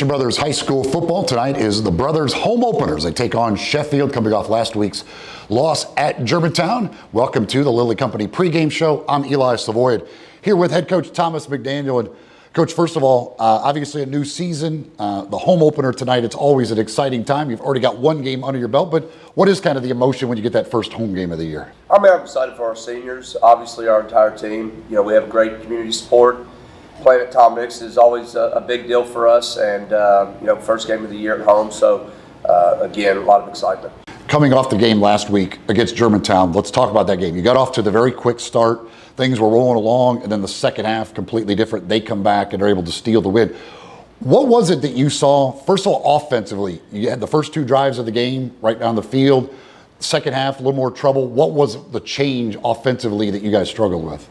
Christian Brothers High School football. Tonight is the Brothers home openers. They take on Sheffield, coming off last week's loss at Germantown. Welcome to the Lilly Company pregame show. I'm Eli Savoy, here with head coach Thomas McDaniel. And Coach, first of all, obviously a new season, the home opener tonight. It's always an exciting time. You've already got one game under your belt, but what is kind of the emotion when you get that first home game of the year? I mean, I'm excited for our seniors, obviously our entire team. You know, we have great community support. Playing at Tom Mix is always a big deal for us, and you know, first game of the year at home. So again, a lot of excitement. Coming off the game last week against Germantown, let's talk about that game. You got off to the very quick start. Things were rolling along, and then the second half completely different. They come back and are able to steal the win. What was it that you saw? First of all, offensively, you had the first two drives of the game right down the field. Second half, a little more trouble. What was the change offensively that you guys struggled with?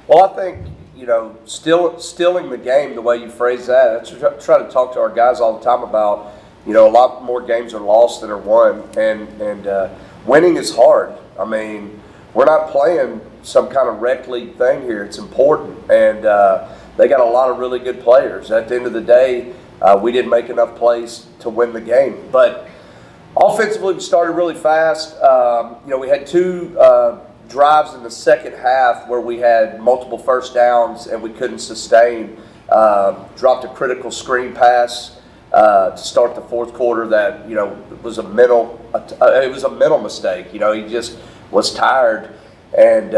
Well, I think, you know, stealing the game, the way you phrase that, I try to talk to our guys all the time about, you know, a lot more games are lost than are won, and winning is hard. I mean, we're not playing some kind of rec league thing here. It's important, and they got a lot of really good players. At the end of the day, we didn't make enough plays to win the game. But offensively, we started really fast. You know, we had two drives in the second half where we had multiple first downs and we couldn't sustain. Dropped a critical screen pass to start the fourth quarter that, you know, was a mental mistake. You know, he just was tired and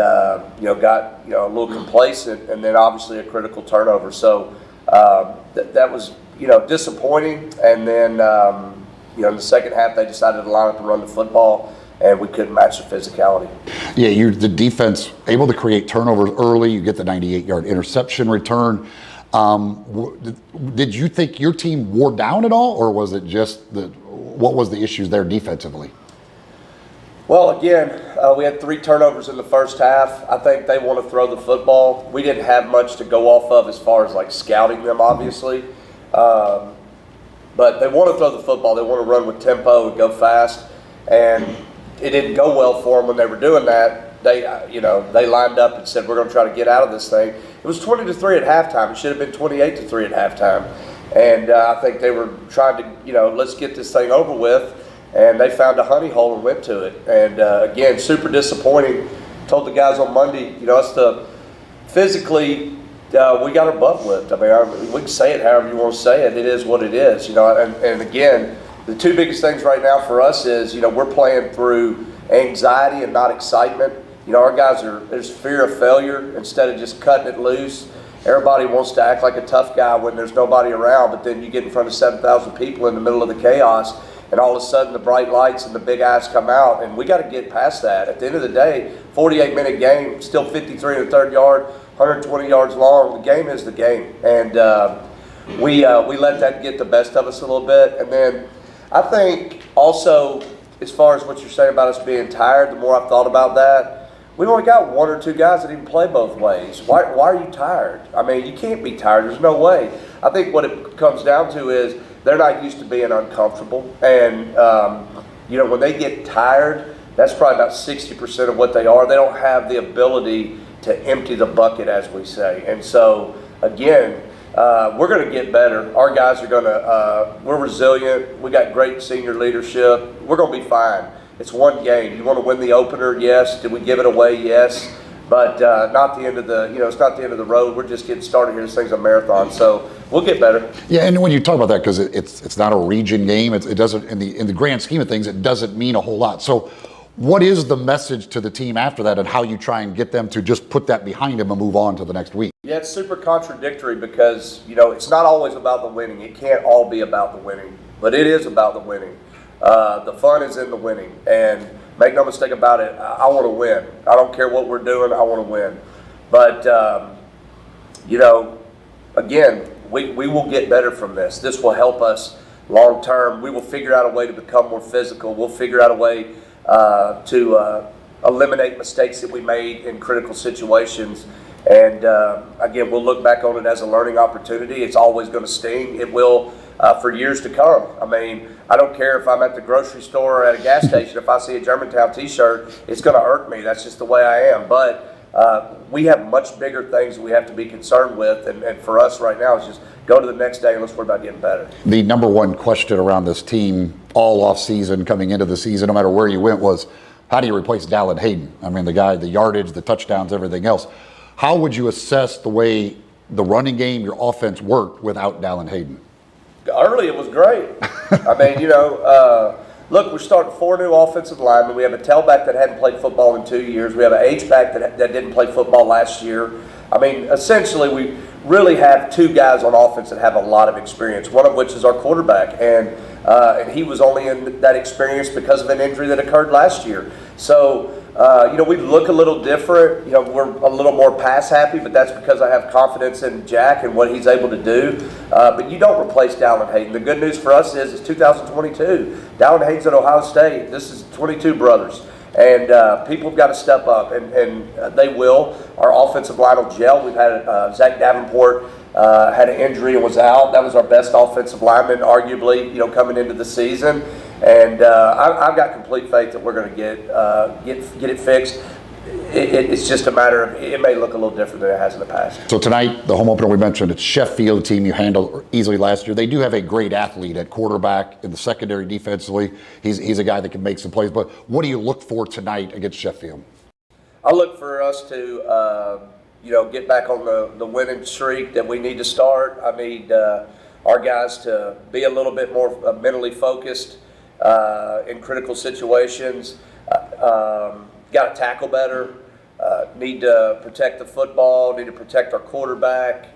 you know, got, you know, a little complacent, and then obviously a critical turnover. So that was, you know, disappointing. And then you know, in the second half they decided to line up and run the football, and we couldn't match the physicality. Yeah, the defense able to create turnovers early. You get the 98-yard interception return. Did you think your team wore down at all, or was it just what was the issues there defensively? Well, again, we had 3 turnovers in the first half. I think they want to throw the football. We didn't have much to go off of as far as like scouting them, obviously. But they want to throw the football. They want to run with tempo and go fast. And it didn't go well for them when they were doing that. They, you know, they lined up and said, we're going to try to get out of this thing. It was 20-3 at halftime. It should have been 28-3 at halftime. And I think they were trying to, you know, let's get this thing over with. And they found a honey hole and went to it. And again, super disappointing. Told the guys on Monday, you know, physically, we got our butt whipped. I mean, we can say it however you want to say it. It is what it is, you know. And again, the two biggest things right now for us is, you know, we're playing through anxiety and not excitement. You know, our guys there's fear of failure instead of just cutting it loose. Everybody wants to act like a tough guy when there's nobody around, but then you get in front of 7,000 people in the middle of the chaos, and all of a sudden the bright lights and the big eyes come out, and we got to get past that. At the end of the day, 48-minute game, still 53 in the third yard, 120 yards long. The game is the game, and we let that get the best of us a little bit. And then I think also, as far as what you're saying about us being tired, the more I've thought about that, we've only got 1 or 2 guys that even play both ways. Why are you tired? I mean, you can't be tired. There's no way. I think what it comes down to is they're not used to being uncomfortable. And, you know, when they get tired, that's probably about 60% of what they are. They don't have the ability to empty the bucket, as we say. And so, again, we're going to get better. Our guys are going to, we're resilient. We got great senior leadership. We're going to be fine. It's one game. You want to win the opener? Yes. Did we give it away? Yes. But not the end of the, you know, it's not the end of the road. We're just getting started here. This thing's a marathon, so we'll get better. Yeah, and when you talk about that, because it's not a region game, it doesn't, in the grand scheme of things, it doesn't mean a whole lot. So what is the message to the team after that, and how you try and get them to just put that behind them and move on to the next week? Yeah, it's super contradictory because, you know, it's not always about the winning. It can't all be about the winning, but it is about the winning. The fun is in the winning, and make no mistake about it, I want to win. I don't care what we're doing, I want to win. But, you know, again, we will get better from this. This will help us long term. We will figure out a way to become more physical. We'll figure out a way to eliminate mistakes that we made in critical situations. And, again, we'll look back on it as a learning opportunity. It's always going to sting. It will for years to come. I mean, I don't care if I'm at the grocery store or at a gas station. If I see a Germantown t-shirt, it's going to irk me. That's just the way I am. But We have much bigger things we have to be concerned with, and for us right now, it's just go to the next day and let's worry about getting better. The number one question around this team all off season, coming into the season, no matter where you went, was how do you replace Dallin Hayden? I mean, the guy, the yardage, the touchdowns, everything else. How would you assess the way the running game, your offense worked without Dallin Hayden? Early, it was great. I mean, look, we're starting 4 new offensive linemen. We have a tailback that hadn't played football in 2 years. We have an H-back that didn't play football last year. I mean, essentially, we really have 2 guys on offense that have a lot of experience, one of which is our quarterback. And he was only in that experience because of an injury that occurred last year. So, we look a little different. We're a little more pass happy, but that's because I have confidence in Jack and what he's able to do. But you don't replace Dallin Hayden. The good news for us is it's 2022. Dallin Hayden's at Ohio State. This is 22 brothers. And people have got to step up, and they will. Our offensive line will gel. We've had Zach Davenport had an injury and was out. That was our best offensive lineman, arguably, coming into the season. And I've got complete faith that we're going to get it fixed. It's just a matter of, it may look a little different than it has in the past. So tonight, the home opener we mentioned, it's Sheffield, team you handled easily last year. They do have a great athlete at quarterback in the secondary defensively. He's a guy that can make some plays. But what do you look for tonight against Sheffield? I look for us to, get back on the winning streak that we need to start. I need our guys to be a little bit more mentally focused in critical situations. Got to tackle better, need to protect the football, need to protect our quarterback,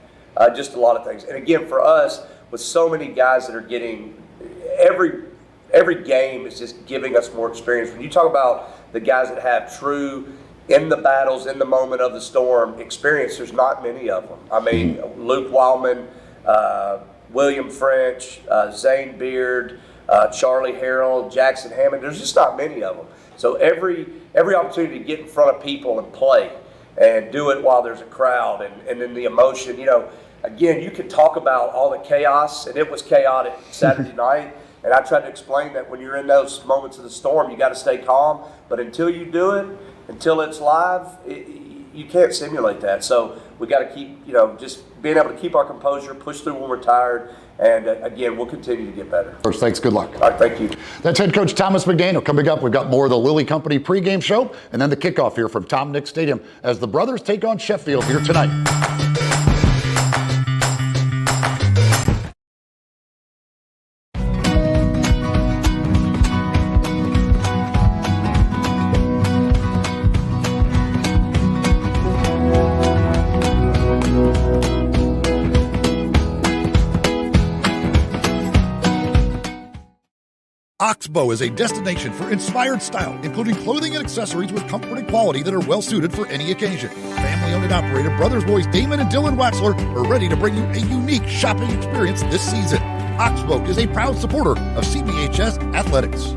just a lot of things. And again, for us, with so many guys that are getting, every game is just giving us more experience. When you talk about the guys that have true, in the battles, in the moment of the storm experience, there's not many of them. I mean, Luke Wildman, William French, Zane Beard, Charlie Harrell, Jackson Hammond, there's just not many of them. So every opportunity to get in front of people and play and do it while there's a crowd and then the emotion, again, you can talk about all the chaos, and it was chaotic Saturday night. And I tried to explain that when you're in those moments of the storm, you got to stay calm. But until you do it, until it's live, you can't simulate that. So we got to keep, just being able to keep our composure, push through when we're tired. And again, we'll continue to get better. First, thanks. Good luck. All right, thank you. That's head coach Thomas McDaniel. Coming up, we've got more of the Lilly Company pregame show, and then the kickoff here from Tom Nick Stadium as the brothers take on Sheffield here tonight. Oxbow is a destination for inspired style, including clothing and accessories with comfort and quality that are well suited for any occasion. Family owned and operated Brothers Boys Damon and Dylan Waxler are ready to bring you a unique shopping experience this season. Oxbow is a proud supporter of CBHS Athletics.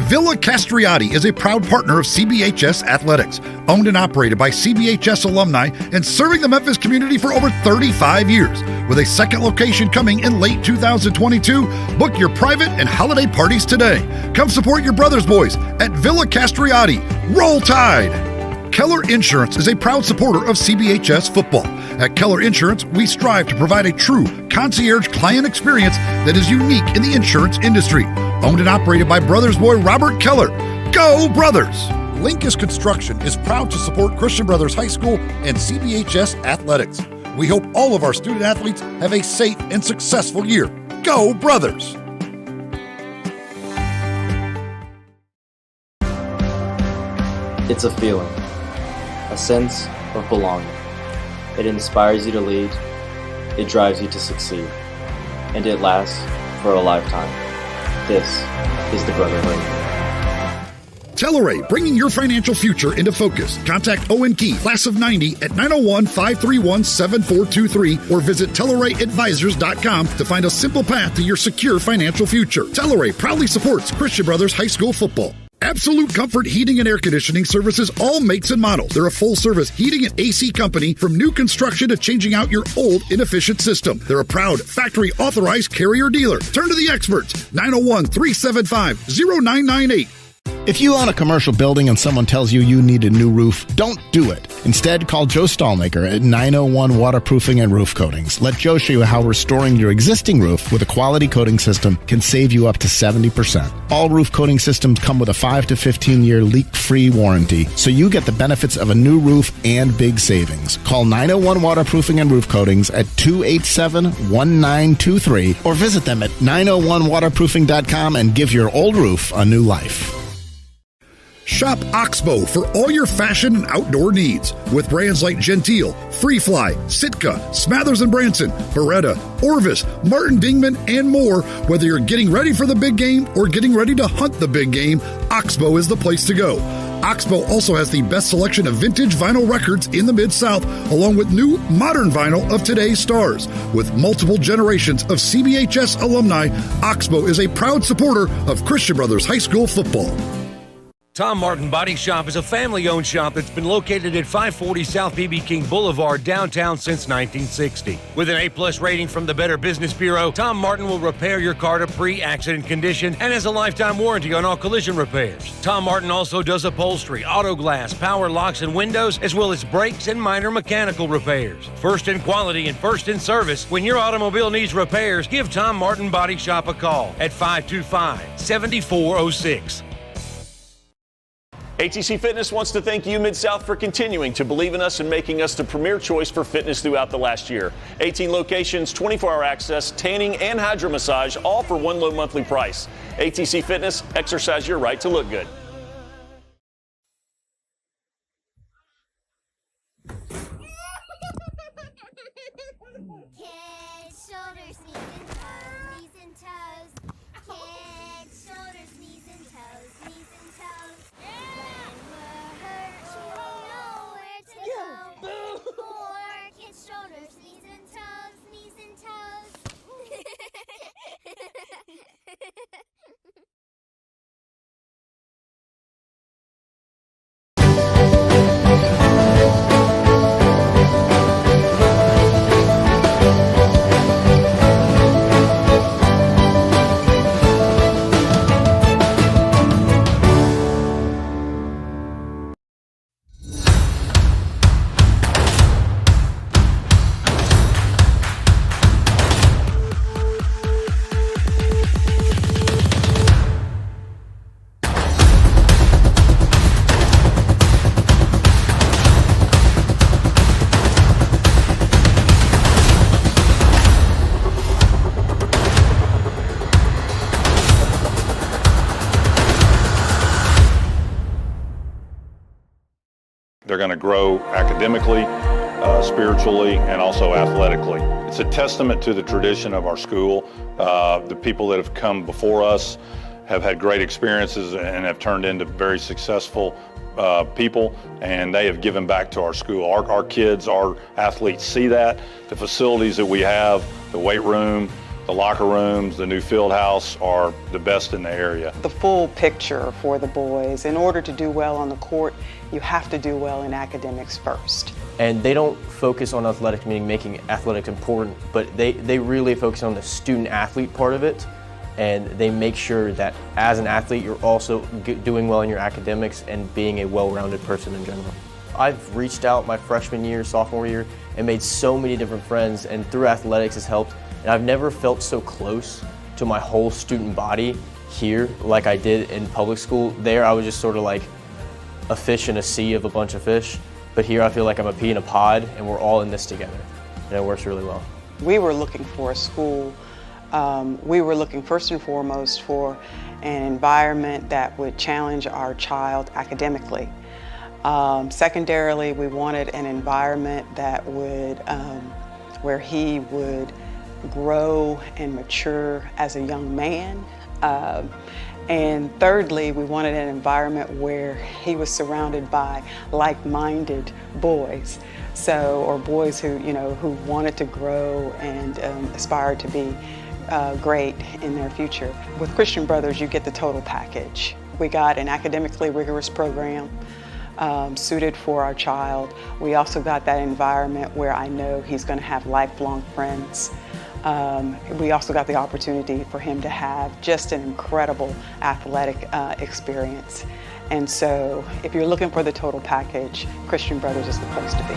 Villa Castriati is a proud partner of CBHS Athletics, owned and operated by CBHS alumni and serving the Memphis community for over 35 years. With a second location coming in late 2022, book your private and holiday parties today. Come support your Brothers Boys at Villa Castriati. Roll Tide! Keller Insurance is a proud supporter of CBHS football. At Keller Insurance, we strive to provide a true concierge client experience that is unique in the insurance industry. Owned and operated by Brothers boy Robert Keller. Go Brothers! Linkus Construction is proud to support Christian Brothers High School and CBHS Athletics. We hope all of our student athletes have a safe and successful year. Go Brothers! It's a feeling, a sense of belonging. It inspires you to lead, it drives you to succeed, and it lasts for a lifetime. This is the Brotherhood. Telluride, bringing your financial future into focus. Contact Owen Key, class of 90 at 901-531-7423 or visit TelluradeAdvisors.com to find a simple path to your secure financial future. Telluride proudly supports Christian Brothers High School football. Absolute Comfort Heating and Air Conditioning services all makes and models. They're a full-service heating and AC company from new construction to changing out your old, inefficient system. They're a proud factory-authorized Carrier dealer. Turn to the experts, 901-375-0998. If you own a commercial building and someone tells you you need a new roof, don't do it. Instead, call Joe Stallmaker at 901 Waterproofing and Roof Coatings. Let Joe show you how restoring your existing roof with a quality coating system can save you up to 70%. All roof coating systems come with a 5 to 15-year leak-free warranty, so you get the benefits of a new roof and big savings. Call 901 Waterproofing and Roof Coatings at 287-1923 or visit them at 901waterproofing.com and give your old roof a new life. Shop Oxbow for all your fashion and outdoor needs with brands like Gentile, Freefly, Sitka, Smathers and Branson, Beretta, Orvis, Martin Dingman, and more. Whether you're getting ready for the big game or getting ready to hunt the big game, Oxbow is the place to go. Oxbow also has the best selection of vintage vinyl records in the Mid-South, along with new modern vinyl of today's stars. With multiple generations of CBHS alumni, Oxbow is a proud supporter of Christian Brothers High School football. Tom Martin Body Shop is a family-owned shop that's been located at 540 South B.B. King Boulevard, downtown since 1960. With an A+ rating from the Better Business Bureau, Tom Martin will repair your car to pre-accident condition and has a lifetime warranty on all collision repairs. Tom Martin also does upholstery, auto glass, power locks, and windows, as well as brakes and minor mechanical repairs. First in quality and first in service. When your automobile needs repairs, give Tom Martin Body Shop a call at 525-7406. ATC Fitness wants to thank you, Mid-South, for continuing to believe in us and making us the premier choice for fitness throughout the last year. 18 locations, 24-hour access, tanning, and hydro massage, all for one low monthly price. ATC Fitness, exercise your right to look good. Kick, shoulders, knees and toes. Kick, shoulders, knees and toes, knees and toes. When we're hurt, you know where to go. For kick, shoulders, knees and toes, knees and toes. They're going to grow academically, spiritually, and also athletically. It's a testament to the tradition of our school. The people that have come before us have had great experiences and have turned into very successful people, and they have given back to our school. Our kids, our athletes see that. The facilities that we have, the weight room, the locker rooms, the new field house are the best in the area. The full picture for the boys. In order to do well on the court, you have to do well in academics first. And they don't focus on athletics, meaning making athletics important, but they really focus on the student athlete part of it. And they make sure that as an athlete, you're also doing well in your academics and being a well-rounded person in general. I've reached out my freshman year, sophomore year, and made so many different friends, and through athletics has helped. And I've never felt so close to my whole student body here like I did in public school. There, I was just sort of like a fish in a sea of a bunch of fish. But here, I feel like I'm a pea in a pod, and we're all in this together. And it works really well. We were looking for a school. We were looking first and foremost for an environment that would challenge our child academically. Secondarily, we wanted an environment that would, where he would grow and mature as a young man. And thirdly, we wanted an environment where he was surrounded by like-minded boys. Or boys who, who wanted to grow and aspired to be great in their future. With Christian Brothers, you get the total package. We got an academically rigorous program suited for our child. We also got that environment where I know he's going to have lifelong friends. We also got the opportunity for him to have just an incredible athletic experience. And so if you're looking for the total package, Christian Brothers is the place to be.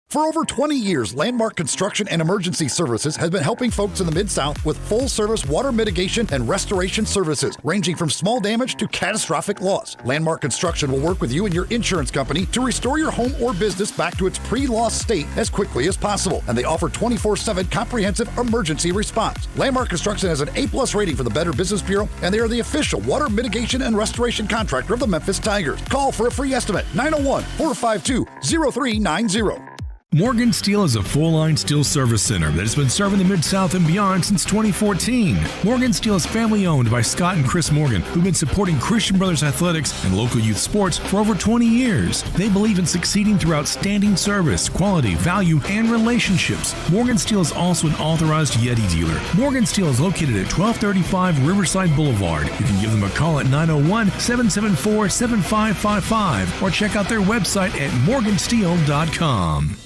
For over 20 years, Landmark Construction and Emergency Services has been helping folks in the Mid-South with full-service water mitigation and restoration services, ranging from small damage to catastrophic loss. Landmark Construction will work with you and your insurance company to restore your home or business back to its pre-loss state as quickly as possible, and they offer 24/7 comprehensive emergency response. Landmark Construction has an A+ rating from the Better Business Bureau, and they are the official water mitigation and restoration contractor of the Memphis Tigers. Call for a free estimate, 901-452-0390. Morgan Steel is a full-line steel service center that has been serving the Mid-South and beyond since 2014. Morgan Steel is family-owned by Scott and Chris Morgan, who've been supporting Christian Brothers athletics and local youth sports for over 20 years. They believe in succeeding through outstanding service, quality, value, and relationships. Morgan Steel is also an authorized Yeti dealer. Morgan Steel is located at 1235 Riverside Boulevard. You can give them a call at 901-774-7555 or check out their website at morgansteel.com.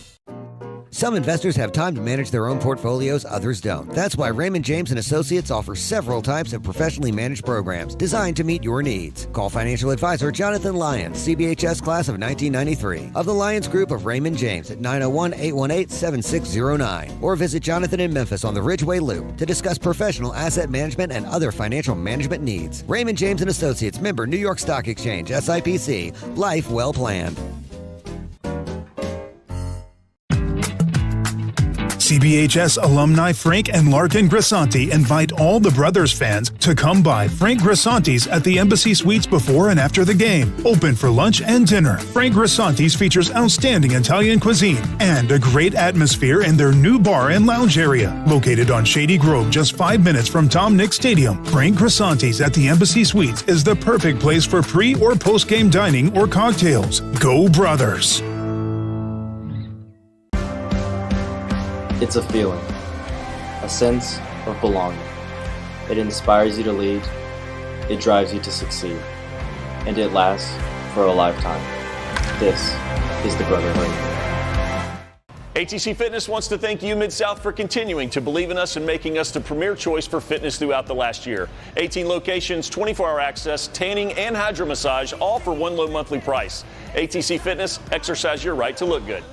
Some investors have time to manage their own portfolios, others don't. That's why Raymond James & Associates offers several types of professionally managed programs designed to meet your needs. Call financial advisor Jonathan Lyons, CBHS class of 1993, of the Lyons Group of Raymond James at 901-818-7609, or visit Jonathan in Memphis on the Ridgeway Loop to discuss professional asset management and other financial management needs. Raymond James & Associates, member New York Stock Exchange, SIPC. Life well planned. CBHS alumni Frank and Larkin Grisanti invite all the Brothers fans to come by Frank Grisanti's at the Embassy Suites before and after the game. Open for lunch and dinner. Frank Grisanti's features outstanding Italian cuisine and a great atmosphere in their new bar and lounge area. Located on Shady Grove, just 5 minutes from Tom Nick Stadium, Frank Grisanti's at the Embassy Suites is the perfect place for pre- or post-game dining or cocktails. Go Brothers! It's a feeling, a sense of belonging. It inspires you to lead, it drives you to succeed, and it lasts for a lifetime. This is the Brotherhood. ATC Fitness wants to thank you, Mid-South, for continuing to believe in us and making us the premier choice for fitness throughout the last year. 18 locations, 24-hour access, tanning, and hydro massage, all for one low monthly price. ATC Fitness, exercise your right to look good.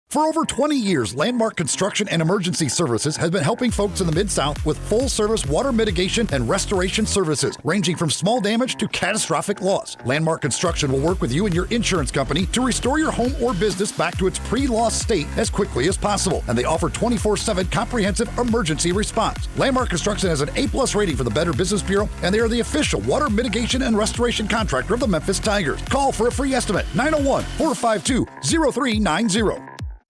For over 20 years, Landmark Construction and Emergency Services has been helping folks in the Mid-South with full-service water mitigation and restoration services, ranging from small damage to catastrophic loss. Landmark Construction will work with you and your insurance company to restore your home or business back to its pre-loss state as quickly as possible, and they offer 24/7 comprehensive emergency response. Landmark Construction has an A+ rating from the Better Business Bureau, and they are the official water mitigation and restoration contractor of the Memphis Tigers. Call for a free estimate, 901-452-0390.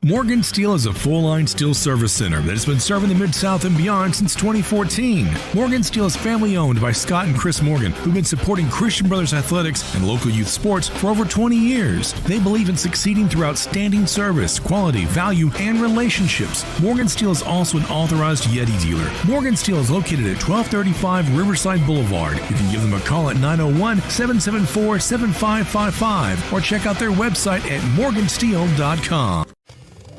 Morgan Steel is a full-line steel service center that has been serving the Mid-South and beyond since 2014. Morgan Steel is family-owned by Scott and Chris Morgan, who've been supporting Christian Brothers athletics and local youth sports for over 20 years. They believe in succeeding through outstanding service, quality, value, and relationships. Morgan Steel is also an authorized Yeti dealer. Morgan Steel is located at 1235 Riverside Boulevard. You can give them a call at 901-774-7555 or check out their website at morgansteel.com.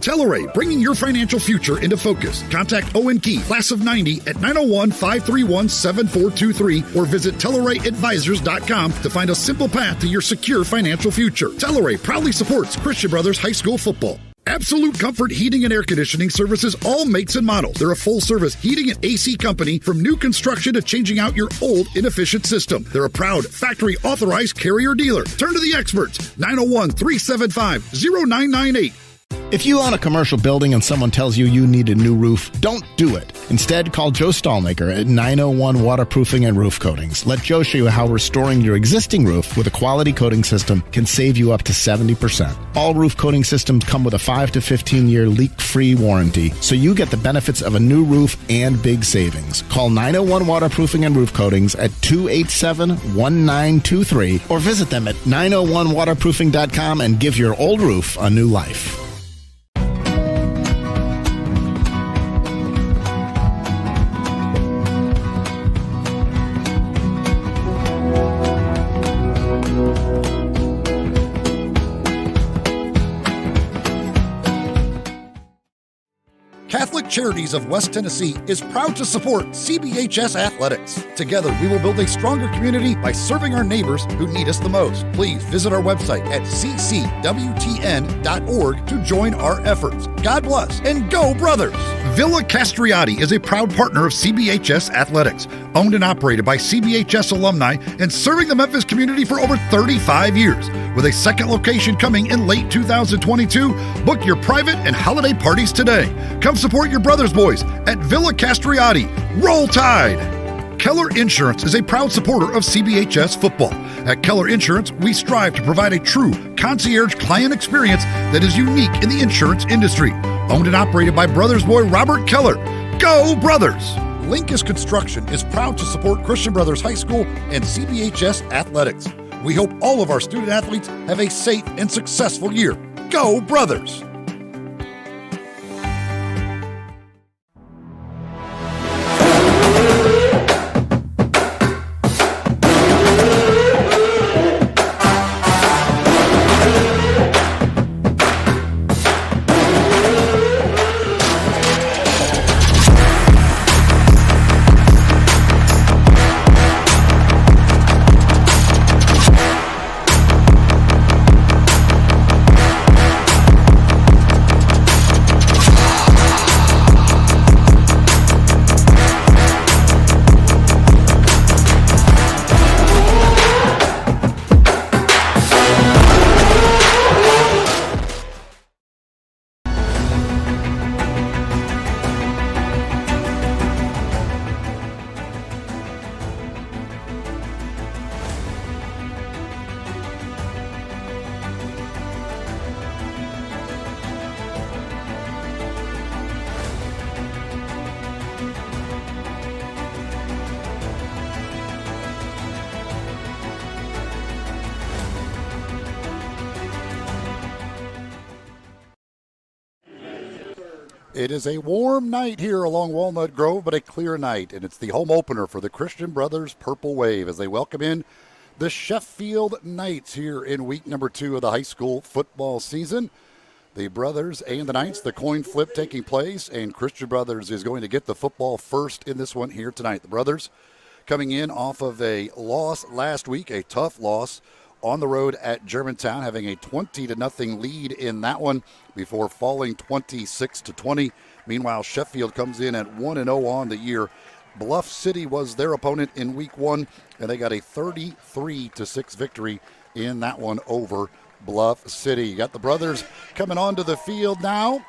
Telluride, bringing your financial future into focus. Contact Owen Key, class of 90, at 901-531-7423 or visit TellurideAdvisors.com to find a simple path to your secure financial future. Telluride proudly supports Christian Brothers High School football. Absolute Comfort Heating and Air Conditioning services all makes and models. They're a full-service heating and AC company from new construction to changing out your old, inefficient system. They're a proud factory-authorized Carrier dealer. Turn to the experts, 901-375-0998. If you own a commercial building and someone tells you you need a new roof, don't do it. Instead, call Joe Stallmaker at 901 Waterproofing and Roof Coatings. Let Joe show you how restoring your existing roof with a quality coating system can save you up to 70%. All roof coating systems come with a 5 to 15-year leak-free warranty, so you get the benefits of a new roof and big savings. Call 901 Waterproofing and Roof Coatings at 287-1923 or visit them at 901waterproofing.com and give your old roof a new life. Catholic Charities of West Tennessee is proud to support CBHS athletics. Together, we will build a stronger community by serving our neighbors who need us the most. Please visit our website at ccwtn.org to join our efforts. God bless and go Brothers! Villa Castriati is a proud partner of CBHS athletics, owned and operated by CBHS alumni and serving the Memphis community for over 35 years. With a second location coming in late 2022, book your private and holiday parties today. Come support your Brothers boys at Villa Castriati. Roll Tide! Keller Insurance is a proud supporter of CBHS football. At Keller Insurance, we strive to provide a true concierge client experience that is unique in the insurance industry. Owned and operated by Brothers boy Robert Keller. Go Brothers! Linkus Construction is proud to support Christian Brothers High School and CBHS athletics. We hope all of our student athletes have a safe and successful year. Go Brothers! It is a warm night here along Walnut Grove, but a clear night, and it's the home opener for the Christian Brothers Purple Wave as they welcome in the Sheffield Knights here in week number 2 of the high school football season. The Brothers and the Knights, the coin flip taking place, and Christian Brothers is going to get the football first in this one here tonight. The Brothers coming in off of a loss last week, a tough loss on the road at Germantown, having a 20-0 lead in that one before falling 26-20. Meanwhile, Sheffield comes in at 1-0 on the year. Bluff City was their opponent in week 1, and they got a 33-6 victory in that one over Bluff City. You got the Brothers coming onto the field now.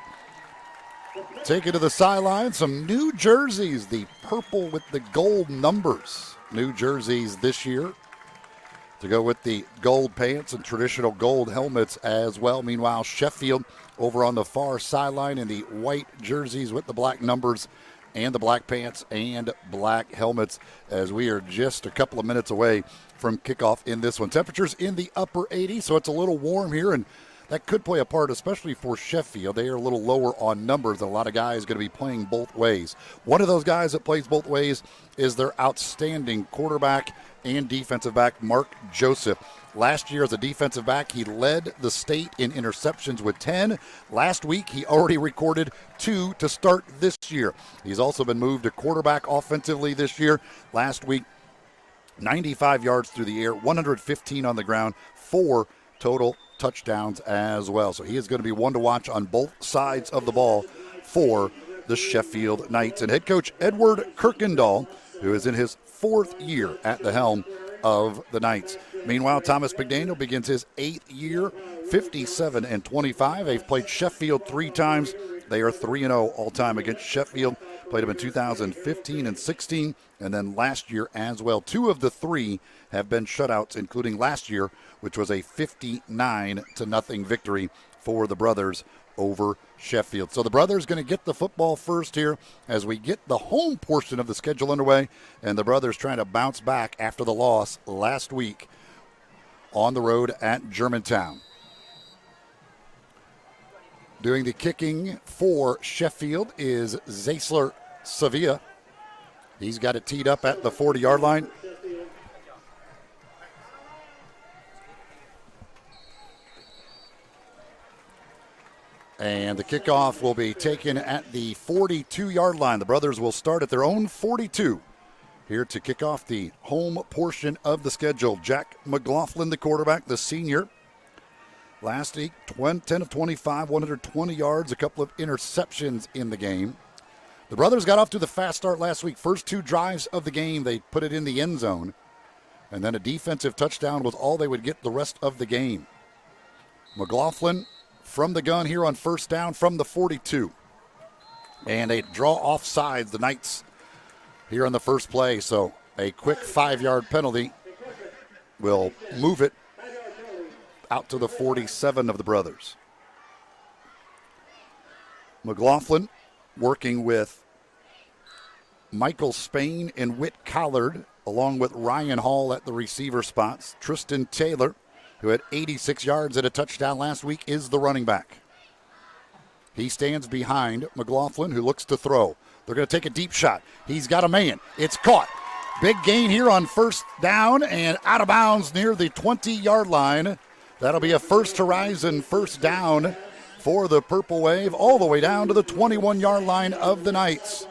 Take it to the sideline. Some new jerseys, the purple with the gold numbers. New jerseys this year to go with the gold pants and traditional gold helmets as well. Meanwhile, Sheffield over on the far sideline in the white jerseys with the black numbers and the black pants and black helmets, as we are just a couple of minutes away from kickoff in this one. Temperatures in the upper 80s, so it's a little warm here, and that could play a part, especially for Sheffield. They are a little lower on numbers, and a lot of guys going to be playing both ways. One of those guys that plays both ways is their outstanding quarterback and defensive back, Mark Joseph. Last year as a defensive back, he led the state in interceptions with 10. Last week, he already recorded 2 to start this year. He's also been moved to quarterback offensively this year. Last week, 95 yards through the air, 115 on the ground, 4 total touchdowns as well. So he is going to be one to watch on both sides of the ball for the Sheffield Knights. And head coach Edward Kirkendall, who is in his 4th year at the helm of the Knights. Meanwhile, Thomas McDaniel begins his 8th year, 57-25. They've played Sheffield 3 times. They are 3-0 all-time against Sheffield. Played them in 2015 and 16, and then last year as well. 2 of the 3 have been shutouts, including last year, which was a 59-0 victory for the Brothers over Sheffield. So the Brothers going to get the football first here as we get the home portion of the schedule underway, and the Brothers trying to bounce back after the loss last week on the road at Germantown. Doing the kicking for Sheffield is Zaisler Sevilla. He's got it teed up at the 40-yard line. And the kickoff will be taken at the 42-yard line. The Brothers will start at their own 42 here to kick off the home portion of the schedule. Jack McLaughlin, the quarterback, the senior. Last week, 10 of 25, 120 yards, a couple of interceptions in the game. The Brothers got off to the fast start last week. First 2 drives of the game, they put it in the end zone. And then a defensive touchdown was all they would get the rest of the game. McLaughlin from the gun here on first down from the 42. And they draw off sides, the Knights, here on the first play. So a quick 5-yard penalty will move it out to the 47 of the Brothers. McLaughlin working with Michael Spain and Whit Collard, along with Ryan Hall at the receiver spots. Tristan Taylor, who had 86 yards and a touchdown last week, is the running back. He stands behind McLaughlin, who looks to throw. They're going to take a deep shot. He's got a man. It's caught. Big gain here on first down and out of bounds near the 20-yard line. That'll be a first horizon first down for the Purple Wave, all the way down to the 21-yard line of the Knights.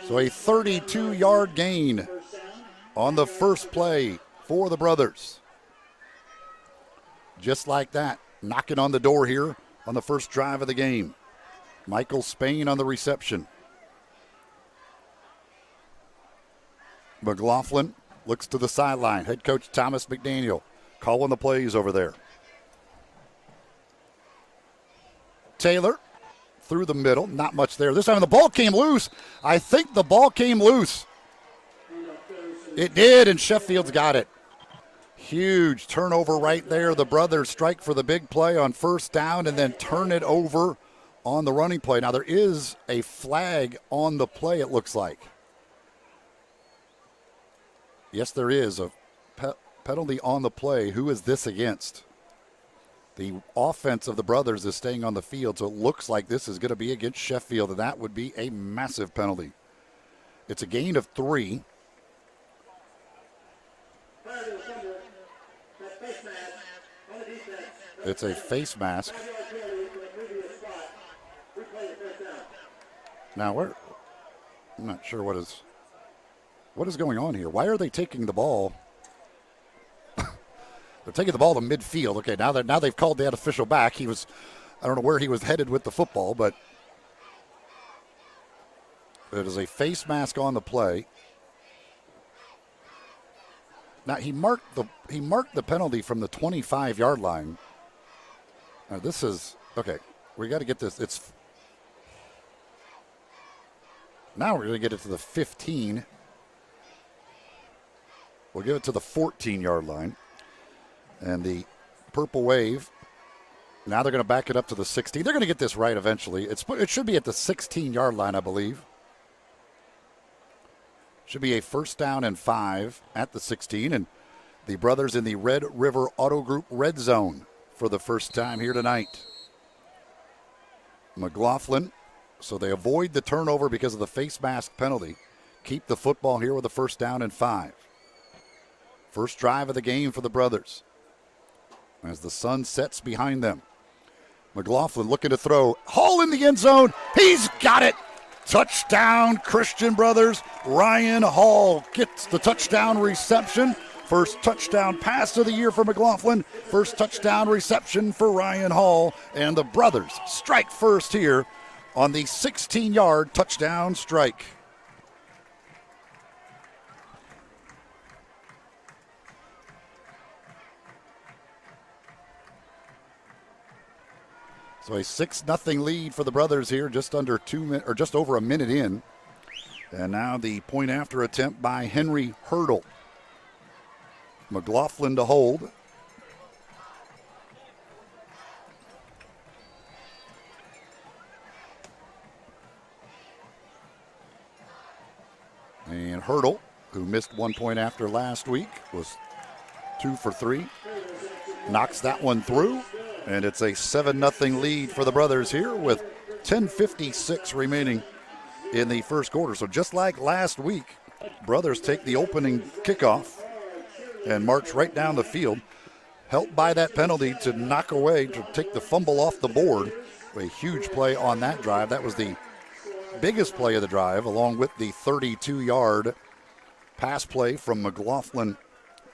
So a 32-yard gain on the first play for the Brothers. Just like that, knocking on the door here on the first drive of the game. Michael Spain on the reception. McLaughlin looks to the sideline. Head coach Thomas McDaniel calling the plays over there. Taylor through the middle. Not much there. This time the ball came loose. I think the ball came loose. It did, and Sheffield's got it. Huge turnover right there. The Brothers strike for the big play on first down and then turn it over on the running play. Now there is a flag on the play, it looks like. Yes, there is a penalty on the play. Who is this against? The offense of the Brothers is staying on the field, so it looks like this is going to be against Sheffield, and that would be a massive penalty. It's a gain of 3. It's a face mask. Now, I'm not sure what is going on here. Why are they taking the ball? They're taking the ball to midfield. Okay, now they've called that official back. I don't know where he was headed with the football, but it is a face mask on the play. Now he marked the penalty from the 25-yard line. Now this is okay. We got to get this. Now we're going to get it to the 15. We'll give it to the 14-yard line. And the Purple Wave Now they're going to back it up to the 16. They're going to get this right eventually. It should be at the 16-yard line, I believe. Should be a 1st down and 5 at the 16. And the Brothers in the Red River Auto Group red zone for the first time here tonight. McLaughlin, so they avoid the turnover because of the face mask penalty. Keep the football here with a 1st down and 5. First drive of the game for the Brothers as the sun sets behind them. McLaughlin looking to throw. Hall in the end zone. He's got it. Touchdown, Christian Brothers. Ryan Hall gets the touchdown reception. First touchdown pass of the year for McLaughlin. First touchdown reception for Ryan Hall. And the Brothers strike first here on the 16-yard touchdown strike. So a 6-0 lead for the Brothers here, just under 2 minutes, or just over a minute in. And now the point after attempt by Henry Hurdle. McLaughlin to hold. And Hurdle, who missed 1 point after last week, was 2 for 3. Knocks that one through. And it's a 7-0 lead for the Brothers here with 10:56 remaining in the first quarter. So just like last week, Brothers take the opening kickoff and march right down the field, helped by that penalty to knock away, to take the fumble off the board. A huge play on that drive. That was the biggest play of the drive, along with the 32-yard pass play from McLaughlin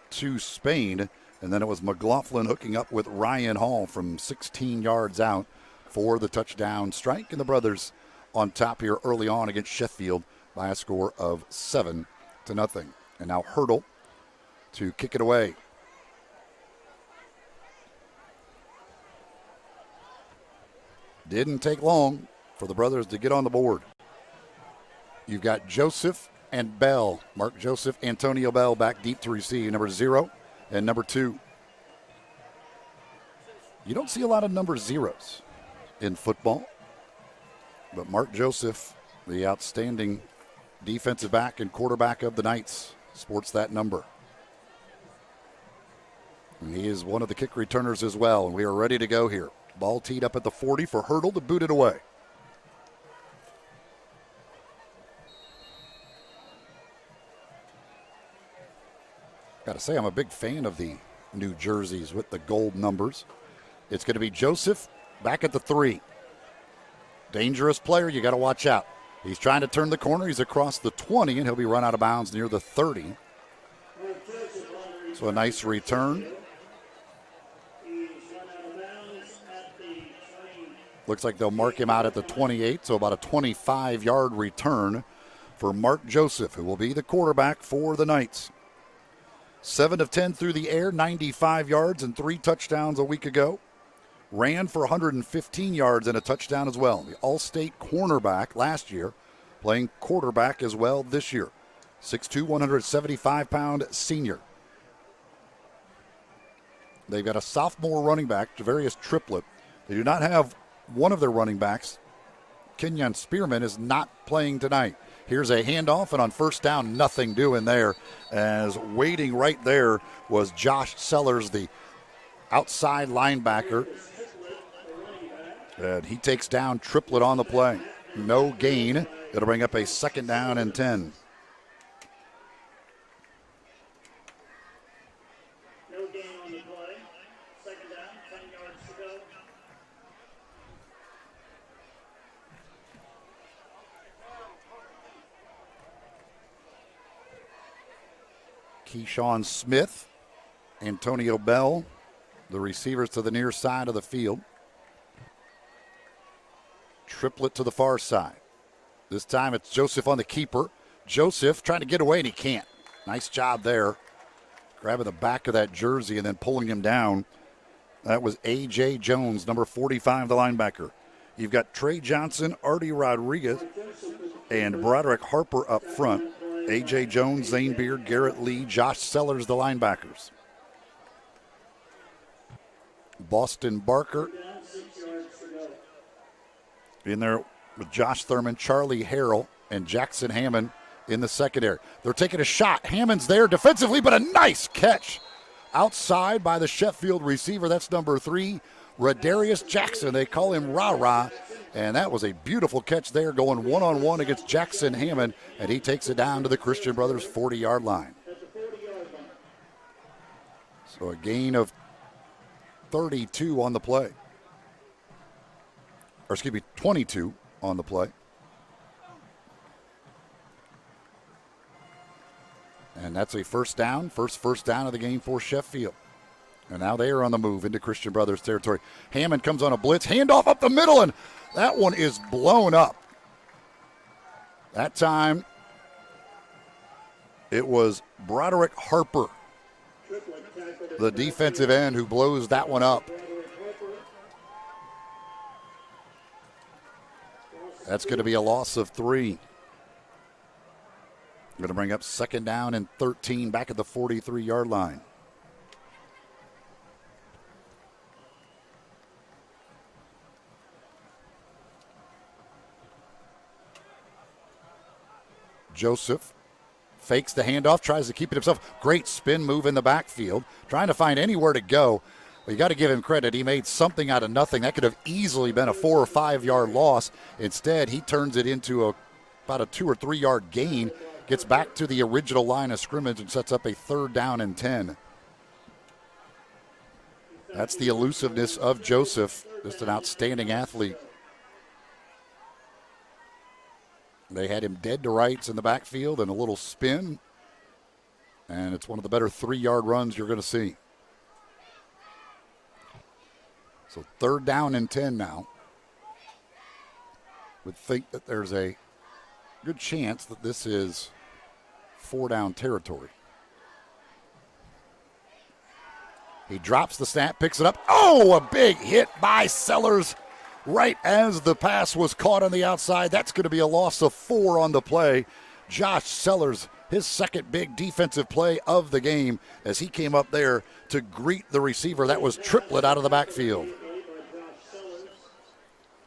to Spain. And then it was McLaughlin hooking up with Ryan Hall from 16 yards out for the touchdown strike. And the Brothers on top here early on against Sheffield by a score of 7-0. And now Hurdle to kick it away. Didn't take long for the Brothers to get on the board. You've got Joseph and Bell. Mark Joseph, Antonio Bell back deep to receive. Number 0 and number 2. You don't see a lot of number 0s in football, but Mark Joseph, the outstanding defensive back and quarterback of the Knights, sports that number. And he is one of the kick returners as well, and we are ready to go here. Ball teed up at the 40 for Hurdle to boot it away. Got to say, I'm a big fan of the new jerseys with the gold numbers. It's going to be Joseph back at the 3. Dangerous player, you got to watch out. He's trying to turn the corner. He's across the 20, and he'll be run out of bounds near the 30. So a nice return. Looks like they'll mark him out at the 28, so about a 25-yard return for Mark Joseph, who will be the quarterback for the Knights. 7 of 10 through the air, 95 yards and 3 touchdowns a week ago. Ran for 115 yards and a touchdown as well. The All-State cornerback last year, playing quarterback as well this year. 6'2", 175-pound senior. They've got a sophomore running back, Javarius Triplett. They do not have one of their running backs. Kenyon Spearman is not playing tonight. Here's a handoff, and on first down, nothing doing there, as waiting right there was Josh Sellers, the outside linebacker. And he takes down Triplett on the play. No gain. It'll bring up a 2nd down and 10. No gain on the play. 2nd down, 10 yards to go. Keyshawn Smith, Antonio Bell, the receivers to the near side of the field. Triplett to the far side. This time it's Joseph on the keeper. Joseph trying to get away, and he can't. Nice job there. Grabbing the back of that jersey and then pulling him down. That was A.J. Jones, number 45, the linebacker. You've got Trey Johnson, Artie Rodriguez, and Broderick Harper up front. A.J. Jones, Zane Beard, Garrett Lee, Josh Sellers, the linebackers. Boston Barker in there with Josh Thurman, Charlie Harrell, and Jackson Hammond in the secondary. They're taking a shot. Hammond's there defensively, but a nice catch outside by the Sheffield receiver. That's number 3, Radarius Jackson. They call him Ra-Ra, and that was a beautiful catch there, going one-on-one against Jackson Hammond, and he takes it down to the Christian Brothers 40-yard line. So a gain of 32 on the play. Or excuse me, 22 on the play. And that's a first down, first down of the game for Sheffield. And now they are on the move into Christian Brothers territory. Hammond comes on a blitz, handoff up the middle, and that one is blown up. That time, it was Broderick Harper, the defensive end, who blows that one up. That's going to be a loss of 3. Going to bring up second down and 13 back at the 43-yard line. Joseph fakes the handoff, tries to keep it himself. Great spin move in the backfield, trying to find anywhere to go. Well, you got to give him credit. He made something out of nothing. That could have easily been a 4 or 5 yard loss. Instead, he turns it into about a 2 or 3 yard gain, gets back to the original line of scrimmage and sets up a 3rd down and 10. That's the elusiveness of Joseph, just an outstanding athlete. They had him dead to rights in the backfield and a little spin, and it's one of the better 3 yard runs you're going to see. So 3rd down and 10 now. Would think that there's a good chance that this is 4 down territory. He drops the snap, picks it up. Oh, a big hit by Sellers right as the pass was caught on the outside. That's going to be a loss of 4 on the play. Josh Sellers, his second big defensive play of the game, as he came up there to greet the receiver. That was Triplett out of the backfield.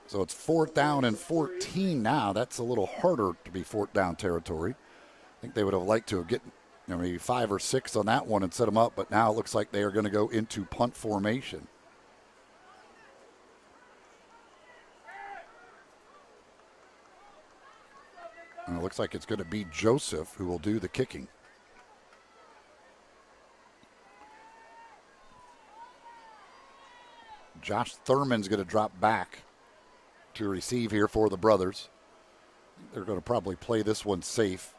So it's 4th down and 14 now. That's a little harder to be 4th down territory. I think they would have liked to have get maybe 5 or 6 on that one and set them up, but now it looks like they are going to go into punt formation. And it looks like it's going to be Joseph who will do the kicking. Josh Thurman's going to drop back to receive here for the Brothers. They're going to probably play this one safe.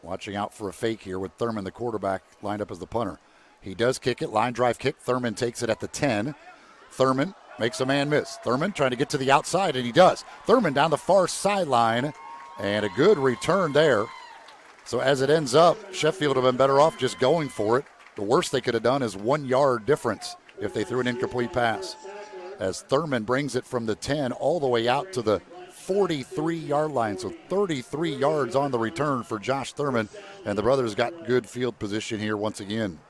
Watching out for a fake here with Thurman, the quarterback, lined up as the punter. He does kick it, line drive kick. Thurman takes it at the 10. Thurman makes a man miss. Thurman trying to get to the outside, and he does. Thurman down the far sideline, and a good return there. So as it ends up, Sheffield have been better off just going for it. The worst they could have done is 1 yard difference if they threw an incomplete pass. As Thurman brings it from the 10 all the way out to the 43-yard line. So 33 yards on the return for Josh Thurman, and the Brothers got good field position here once again.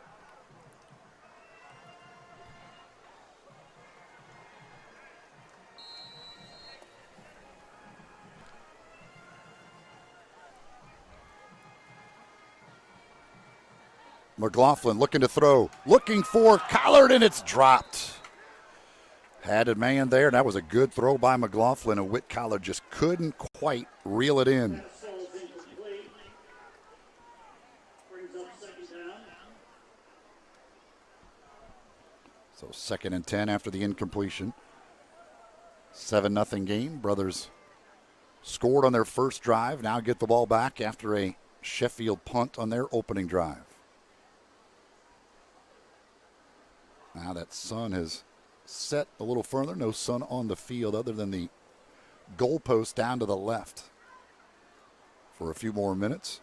McLaughlin looking to throw, looking for Collard, and it's dropped. Had a man there, and that was a good throw by McLaughlin, and Whit Collard just couldn't quite reel it in. So 2nd and 10 after the incompletion. 7-0 game. Brothers scored on their first drive, now get the ball back after a Sheffield punt on their opening drive. Now that sun has set a little further. No sun on the field other than the goalpost down to the left for a few more minutes.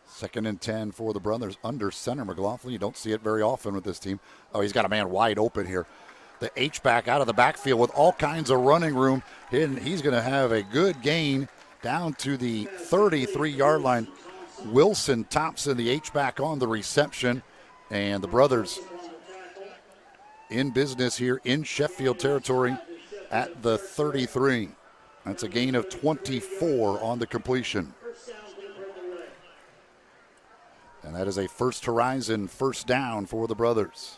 2nd and 10 for the Brothers under center. McLaughlin, you don't see it very often with this team. Oh, he's got a man wide open here. The H-back out of the backfield with all kinds of running room. He's going to have a good gain down to the 33-yard line. Wilson Thompson, the H-back on the reception, and the Brothers in business here in Sheffield territory at the 33. That's a gain of 24 on the completion. And that is a first horizon first down for the Brothers.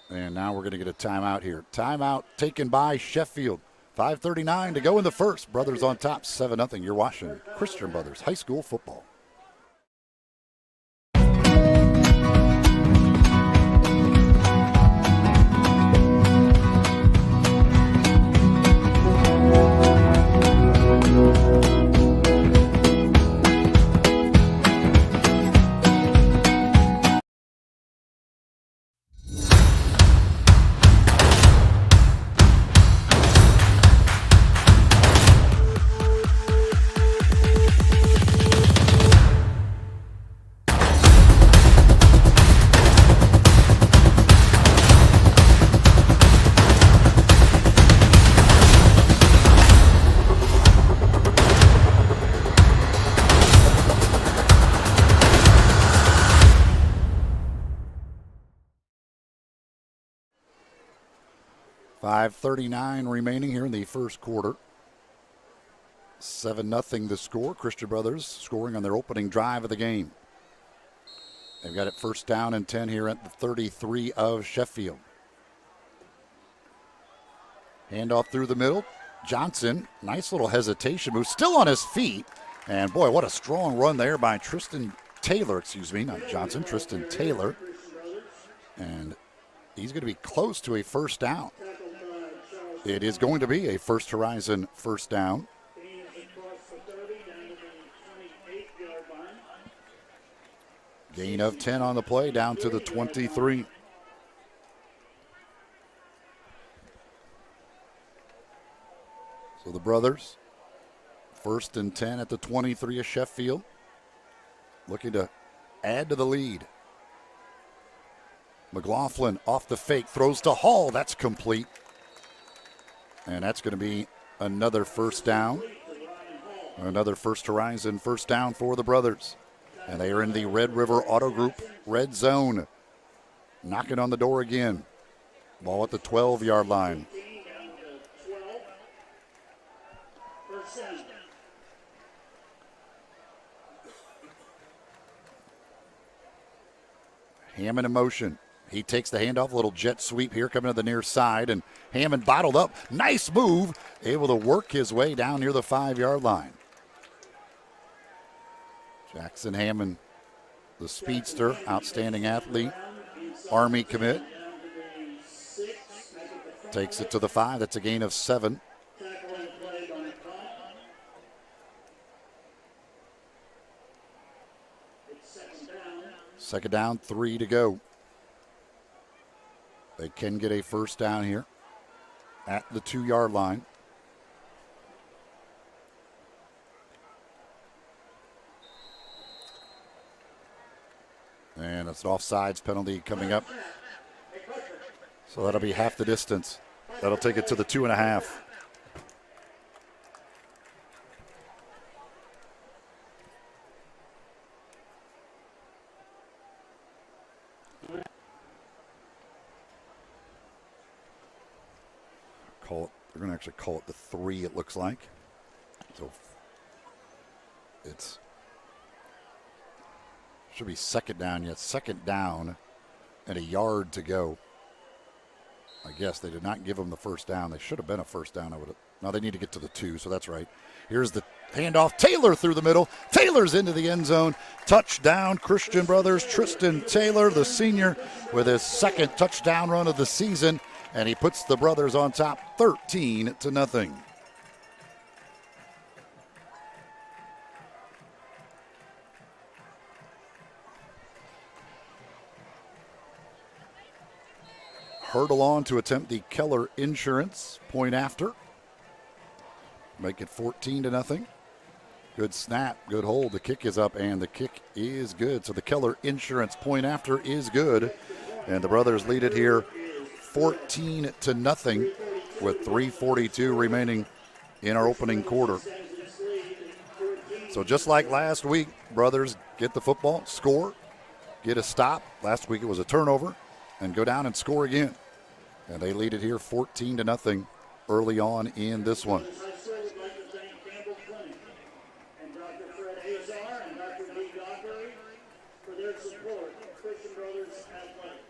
And now we're going to get a timeout here. Timeout taken by Sheffield. 5:39 to go in the first. Brothers on top, 7-0. You're watching Christian Brothers High School football. .39 remaining here in the first quarter. 7-0 the score. Christian Brothers scoring on their opening drive of the game. They've got it first down and 10 here at the 33 of Sheffield. Handoff through the middle. Johnson, nice little hesitation move, still on his feet. And boy, what a strong run there by Tristan Taylor, And he's going to be close to a first down. It is going to be a first horizon first down. Gain of 10 on the play, down to the 23. So the Brothers, first and 10 at the 23 of Sheffield, looking to add to the lead. McLaughlin off the fake, throws to Hall. That's complete. And that's going to be another first down. Another first horizon first down for the Brothers. And they are in the Red River Auto Group red zone. Knocking on the door again. Ball at the 12-yard line. Hammond in motion. He takes the handoff, a little jet sweep here coming to the near side, and Hammond bottled up. Nice move, able to work his way down near the 5-yard line. Jackson Hammond, the speedster, outstanding athlete, Army commit. Takes it to the 5. That's a gain of 7. Second down, 3 to go. They can get a first down here at the 2-yard line. And it's an offsides penalty coming up. So that'll be half the distance. That'll take it to the 2.5. They're going to actually call it the 3, it looks like. So it's should be second down yet. Second down and a yard to go. I guess they did not give them the first down. They should have been a first down. No, they need to get to the 2, so that's right. Here's the handoff. Taylor through the middle. Taylor's into the end zone. Touchdown, Christian Brothers. Tristan Taylor, the senior, with his second touchdown run of the season. And he puts the Brothers on top 13-0. Hurdle on to attempt the Keller Insurance point after. Make it 14-0. Good snap, good hold. The kick is up, and the kick is good. So the Keller Insurance point after is good. And the Brothers lead it here 14-0 with 3:42 remaining in our opening quarter. So just like last week, Brothers get the football, score, get a stop. Last week it was a turnover, and go down and score again. And they lead it here 14-0 early on in this one. High School would like to thank Campbell Clinic and Dr. Fred Azar and Dr. Lee Godbury for their support of Christian Brothers Athletics.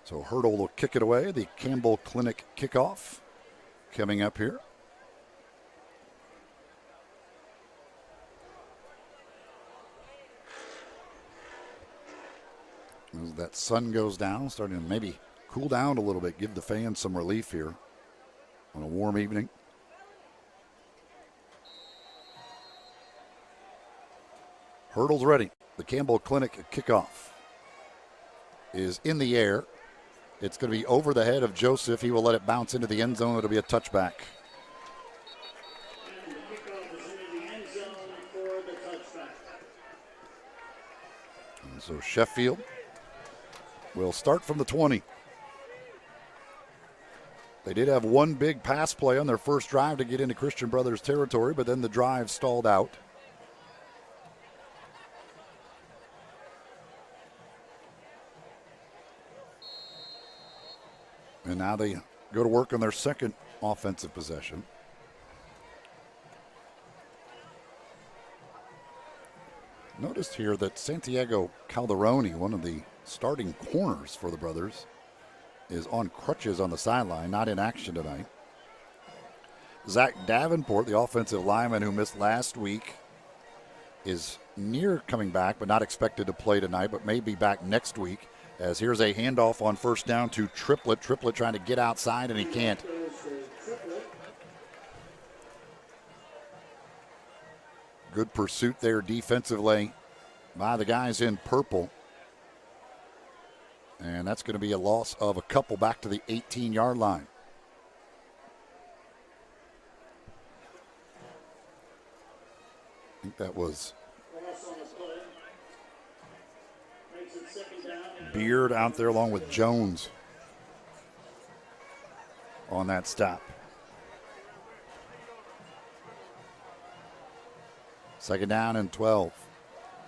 So Hurdle will kick it away. The Campbell Clinic kickoff coming up here. As that sun goes down, starting to maybe cool down a little bit, give the fans some relief here on a warm evening. Hurdle's ready. The Campbell Clinic kickoff is in the air. It's going to be over the head of Joseph. He will let it bounce into the end zone. It'll be a touchback. And the kickoff is into the end zone for the touchback. And so Sheffield will start from the 20. They did have one big pass play on their first drive to get into Christian Brothers territory, but then the drive stalled out. And now they go to work on their second offensive possession. Noticed here that Santiago Calderoni, one of the starting corners for the Brothers, is on crutches on the sideline, not in action tonight. Zach Davenport, the offensive lineman who missed last week, is near coming back, but not expected to play tonight, but may be back next week. As here's a handoff on first down to Triplett. Triplett trying to get outside, and he can't. Good pursuit there defensively by the guys in purple. And that's going to be a loss of a couple back to the 18-yard line. I think that was Beard out there along with Jones on that stop. Second down and 12.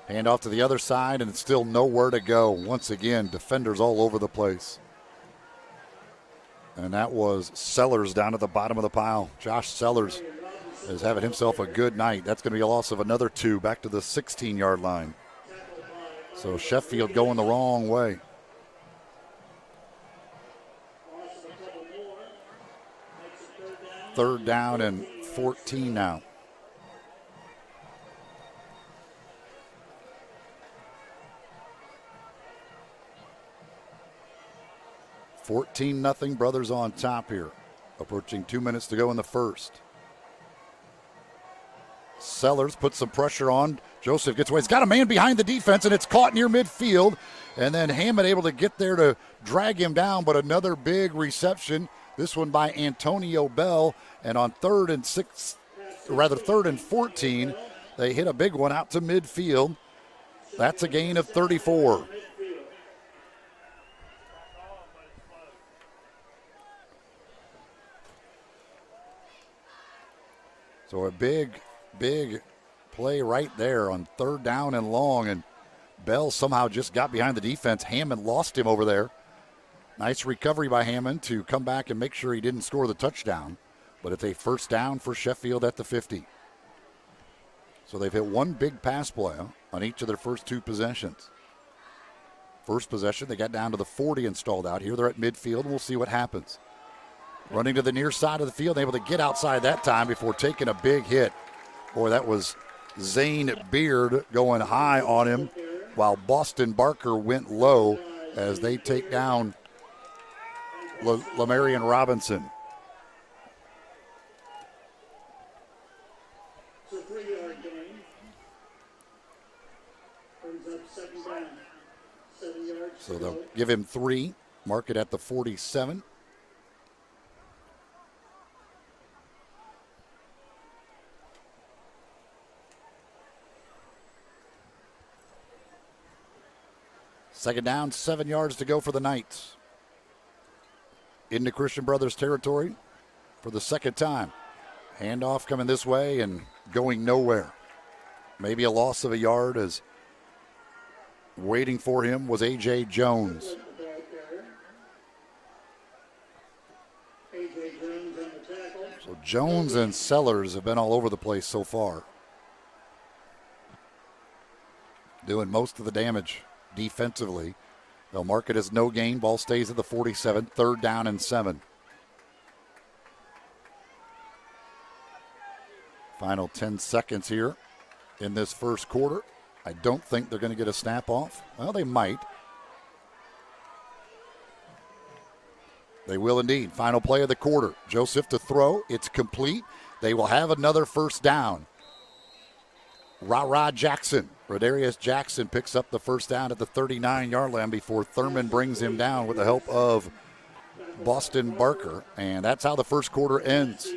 Hand off to the other side, and it's still nowhere to go. Once again, defenders all over the place. And that was Sellers down at the bottom of the pile. Josh Sellers is having himself a good night. That's going to be a loss of another 2 back to the 16-yard line. So Sheffield going the wrong way. Third down and 14 now. (14-0) Brothers on top here. Approaching 2 minutes to go in the first. Sellers puts some pressure on. Joseph gets away. He's got a man behind the defense, and it's caught near midfield. And then Hammond able to get there to drag him down, but another big reception. This one by Antonio Bell. And on third and 14, they hit a big one out to midfield. That's a gain of 34. So a big play right there on third down and long, and Bell somehow just got behind the defense. Hammond lost him over there. Nice recovery by Hammond to come back and make sure he didn't score the touchdown. But it's a first down for Sheffield at the 50. So they've hit one big pass play on each of their first 2 possessions. First possession, they got down to the 40 and stalled out. Here they're at midfield, and we'll see what happens. Running to the near side of the field, able to get outside that time before taking a big hit. Boy, that was Zane Beard going high on him, while Boston Barker went low as they take down Lamarion Robinson. It's a 3-yard gain. Brings up second down. 7 yards. So they'll give him 3, mark it at the 47. Second down, 7 yards to go for the Knights. Into Christian Brothers territory. for the second time. Handoff coming this way and going nowhere. Maybe a loss of a yard as waiting for him was A.J. Jones. So Jones and Sellers have been all over the place so far. Doing most of the damage defensively. They'll mark it as no gain. Ball stays at the 47, 3rd down and 7. Final 10 seconds here in this first quarter. I don't think they're going to get a snap off. Well, they might. They will indeed. Final play of the quarter. Joseph to throw. It's complete. They will have another first down. Jackson. Rodarius Jackson picks up the first down at the 39-yard line before Thurman brings him down with the help of Boston Barker. And that's how the first quarter ends.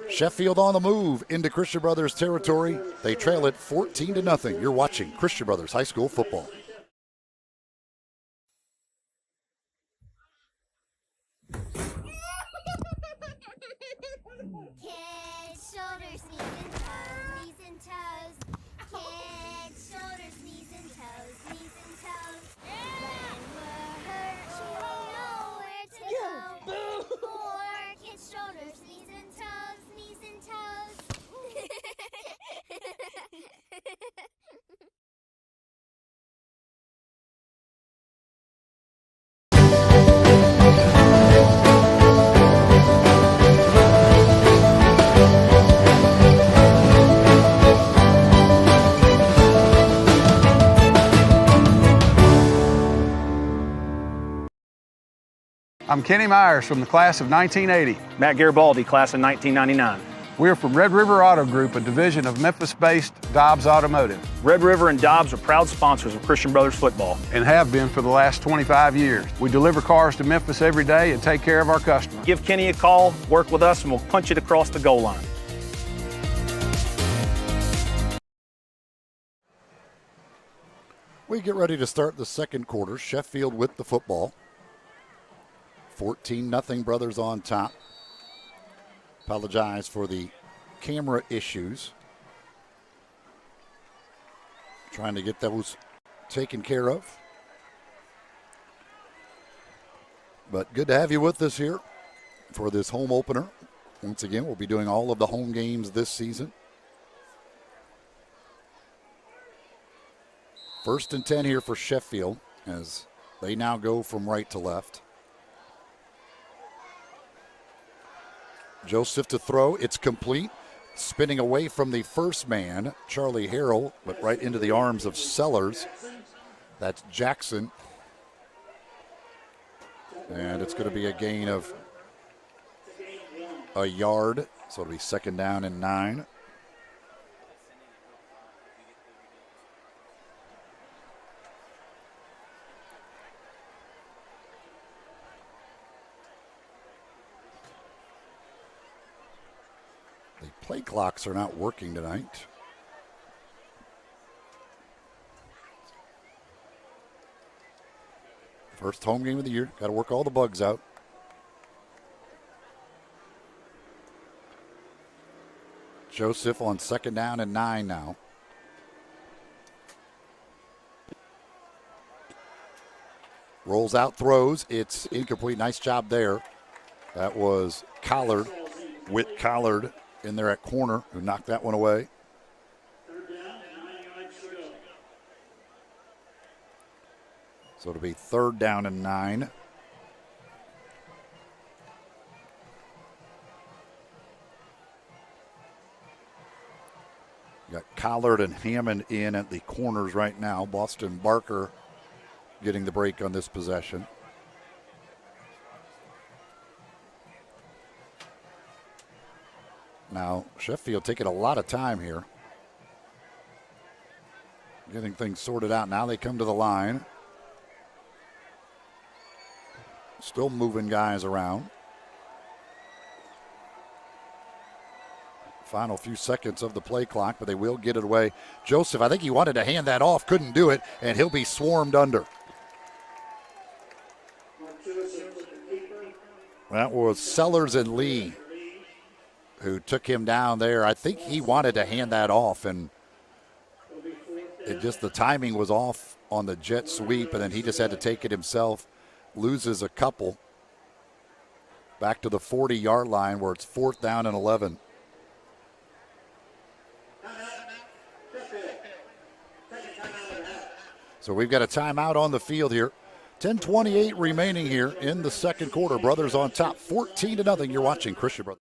Sheffield on the move into Christian Brothers territory. They trail it 14-0. You're watching Christian Brothers High School football. Kids, shoulders, knees and toes. Kids, shoulders, knees and toes, knees and toes. When we're hurt, we know where to go. For kids, shoulders, knees and toes, knees and toes. I'm Kenny Myers from the class of 1980. Matt Garibaldi, class of 1999. We're from Red River Auto Group, a division of Memphis-based Dobbs Automotive. Red River and Dobbs are proud sponsors of Christian Brothers football. And have been for the last 25 years. We deliver cars to Memphis every day and take care of our customers. Give Kenny a call, work with us, and we'll punch it across the goal line. We get ready to start the second quarter. Sheffield with the football. 14-0 Brothers on top. Apologize for the camera issues. Trying to get those taken care of. But good to have you with us here for this home opener. Once again, we'll be doing all of the home games this season. 1st and 10 here for Sheffield as they now go from right to left. Joseph to throw. It's complete. Spinning away from the first man, Charlie Harrell, but right into the arms of Sellers. That's Jackson. And it's going to be a gain of a yard. So it'll be 2nd down and 9. Play clocks are not working tonight. First home game of the year. Got to work all the bugs out. Joseph on 2nd down and 9 now. Rolls out, throws. It's incomplete. Nice job there. That was Collard. Whit Collard in there at corner, who knocked that one away. So it'll be 3rd down and 9. Got Collard and Hammond in at the corners right now. Boston Barker getting the break on this possession. Now, Sheffield taking a lot of time here. Getting things sorted out. Now they come to the line. Still moving guys around. Final few seconds of the play clock, but they will get it away. Joseph, I think he wanted to hand that off, couldn't do it, and he'll be swarmed under. That was Sellers and Lee who took him down there. I think he wanted to hand that off, and the timing was off on the jet sweep, and then he just had to take it himself. Loses a couple. Back to the 40-yard line where it's 4th down and 11. So we've got a timeout on the field here. 10:28 remaining here in the second quarter. Brothers on top, 14-0. You're watching Christian Brothers.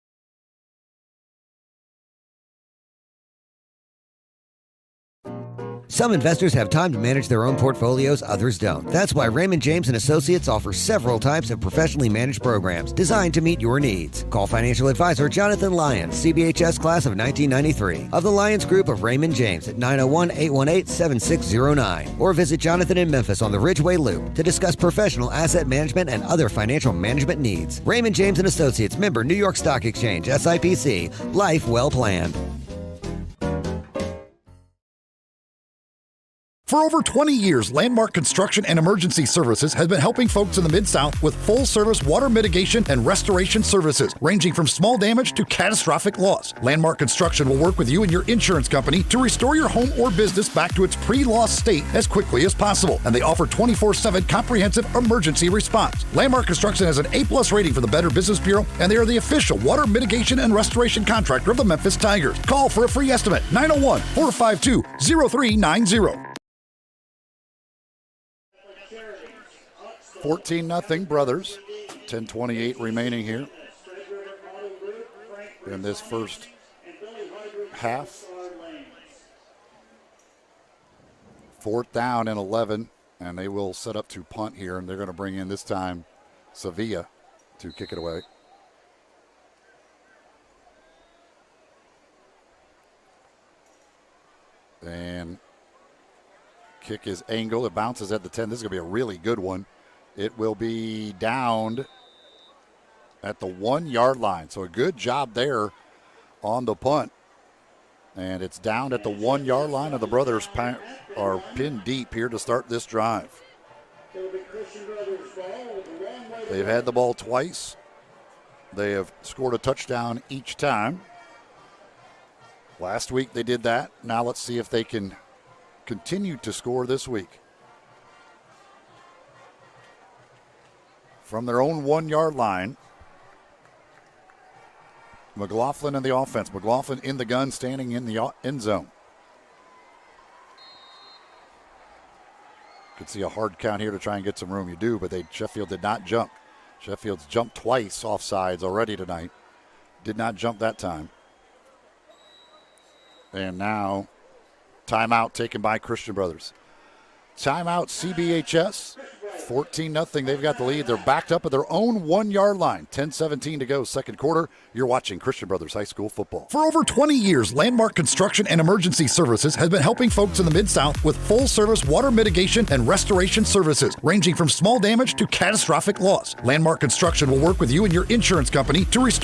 Some investors have time to manage their own portfolios, others don't. That's why Raymond James & Associates offers several types of professionally managed programs designed to meet your needs. Call financial advisor Jonathan Lyons, CBHS class of 1993, of the Lyons Group of Raymond James at 901-818-7609. Or visit Jonathan in Memphis on the Ridgeway Loop to discuss professional asset management and other financial management needs. Raymond James & Associates, member New York Stock Exchange, SIPC. Life well planned. For over 20 years, Landmark Construction and Emergency Services has been helping folks in the Mid-South with full-service water mitigation and restoration services, ranging from small damage to catastrophic loss. Landmark Construction will work with you and your insurance company to restore your home or business back to its pre-loss state as quickly as possible, and they offer 24/7 comprehensive emergency response. Landmark Construction has an A+ rating for the Better Business Bureau, and they are the official water mitigation and restoration contractor of the Memphis Tigers. Call for a free estimate, 901-452-0390. 14-0 Brothers. 10:28 remaining here in this first half. 4th down and 11, and they will set up to punt here, and they're going to bring in this time Sevilla to kick it away. And kick is angled. It bounces at the 10. This is going to be a really good one. It will be downed at the 1-yard line. So a good job there on the punt. And it's down at the 1-yard line, and the Brothers are pinned deep here to start this drive. They've had the ball twice. They have scored a touchdown each time. Last week they did that. Now let's see if they can continue to score this week. From their own 1-yard line, McLaughlin in the offense. McLaughlin in the gun, standing in the end zone. Could see a hard count here to try and get some room. You do, but Sheffield did not jump. Sheffield's jumped twice off sides already tonight. Did not jump that time. And now, timeout taken by Christian Brothers. Timeout CBHS. 14-0. They've got the lead. They're backed up at their own 1-yard line. 10:17 to go, second quarter. You're watching Christian Brothers High School football. For over 20 years, Landmark Construction and Emergency Services has been helping folks in the Mid-South with full-service water mitigation and restoration services, ranging from small damage to catastrophic loss. Landmark Construction will work with you and your insurance company to restore